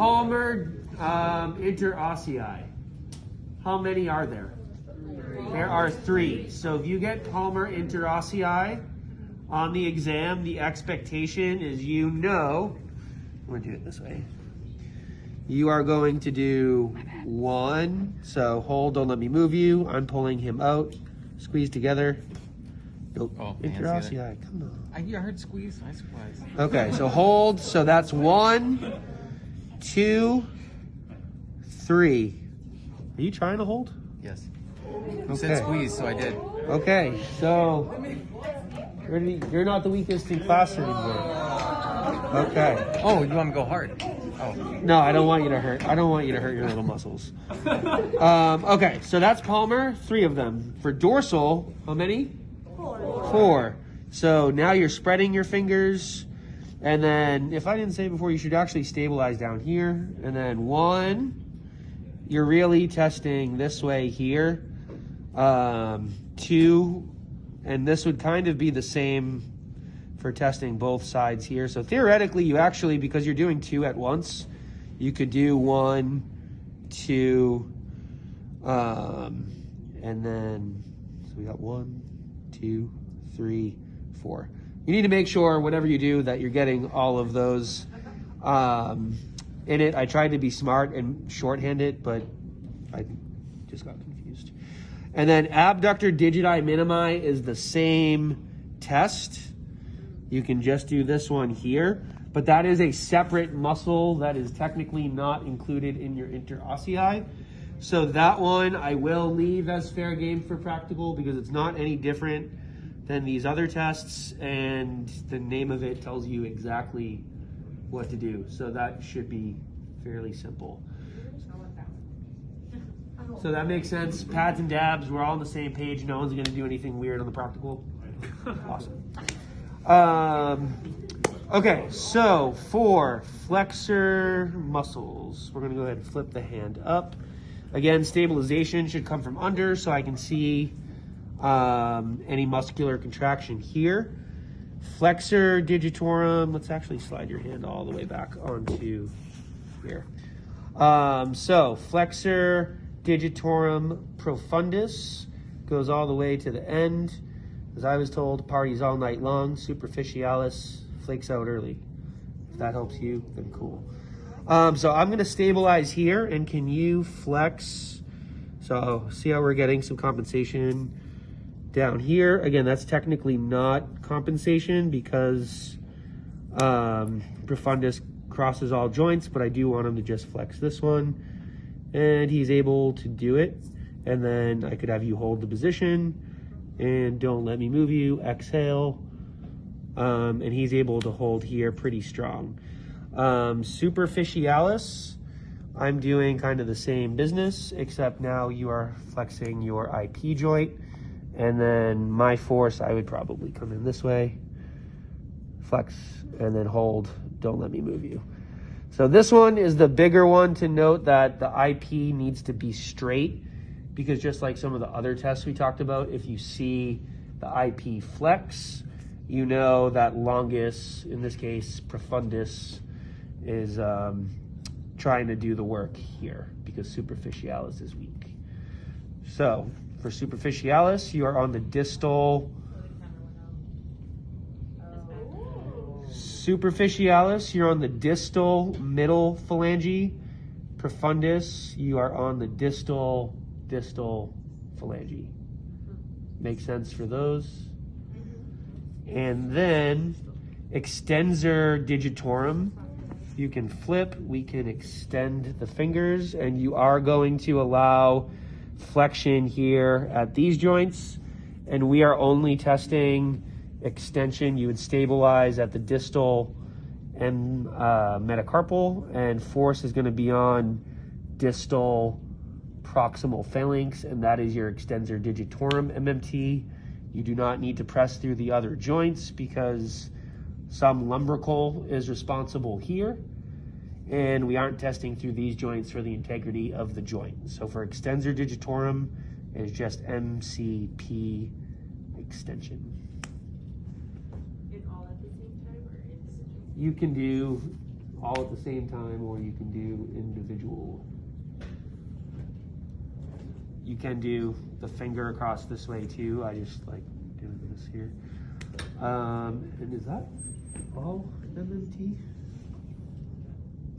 Palmar Interossei. How many are there? There are 3. So if you get Palmar Interossei on the exam, the expectation is I'm going to do it this way. You are going to do 1. So hold, don't let me move you. I'm pulling him out. Squeeze together. Nope. Oh, Interossei, come on. I heard squeeze. I squeeze. Okay, so hold. So that's 1, 2, 3. Are you trying to hold? Yes. Okay. You said squeeze, so I did. Okay, so you're not the weakest in class anymore. Okay. Oh, you want me to go hard? Oh. No, I don't want you to hurt. I don't want you to hurt your little muscles. Okay, so that's Palmar, 3 of them. For dorsal, how many? 4. So now you're spreading your fingers, and then if I didn't say before, you should actually stabilize down here, and then 1. You're really testing this way here. 2, and this would kind of be the same for testing both sides here. So theoretically, you actually, because you're doing 2 at once, you could do 1, 2, and then, so we got 1, 2, 3, 4. You need to make sure, whatever you do, that you're getting all of those in it. I tried to be smart and shorthand it, but I just got confused. And then abductor digiti minimi is the same test. You can just do this one here, but that is a separate muscle that is technically not included in your interossei. So that one I will leave as fair game for practical because it's not any different than these other tests, and the name of it tells you exactly what to do. So that should be fairly simple. So that makes sense. Pads and dabs, we're all on the same page. No one's going to do anything weird on the practical. Awesome. Okay, so for flexor muscles, we're going to go ahead and flip the hand up. Again, stabilization should come from under, so I can see any muscular contraction here. Flexor digitorum, let's actually slide your hand all the way back onto here. So flexor digitorum profundus goes all the way to the end. As I was told, parties all night long. Superficialis flakes out early. If that helps you, then cool. So I'm going to stabilize here, and can you flex? So see how we're getting some compensation down here. Again, that's technically not compensation because profundus crosses all joints, but I do want him to just flex this one. And he's able to do it. And then I could have you hold the position and don't let me move you, exhale. And he's able to hold here pretty strong. Superficialis, I'm doing kind of the same business, except now you are flexing your IP joint. And then my force, I would probably come in this way, flex, and then hold, don't let me move you. So this one is the bigger one to note that the IP needs to be straight, because just like some of the other tests we talked about, if you see the IP flex, you know that longus, in this case profundus, is trying to do the work here because superficialis is weak. So for superficialis, you are on the distal. Superficialis, you're on the distal middle phalange. Profundus, you are on the distal phalange. Makes sense for those. And then extensor digitorum, you can flip, we can extend the fingers, and you are going to allow flexion here at these joints, and we are only testing extension. You would stabilize at the distal and metacarpal, and force is going to be on distal proximal phalanx, and that is your extensor digitorum MMT. You do not need to press through the other joints because some lumbrical is responsible here, and we aren't testing through these joints for the integrity of the joint. So for extensor digitorum, it's just MCP extension. In all at the same time or in decision? You can do all at the same time, or you can do individual. You can do the finger across this way too. I just like doing this here. And is that all MMT?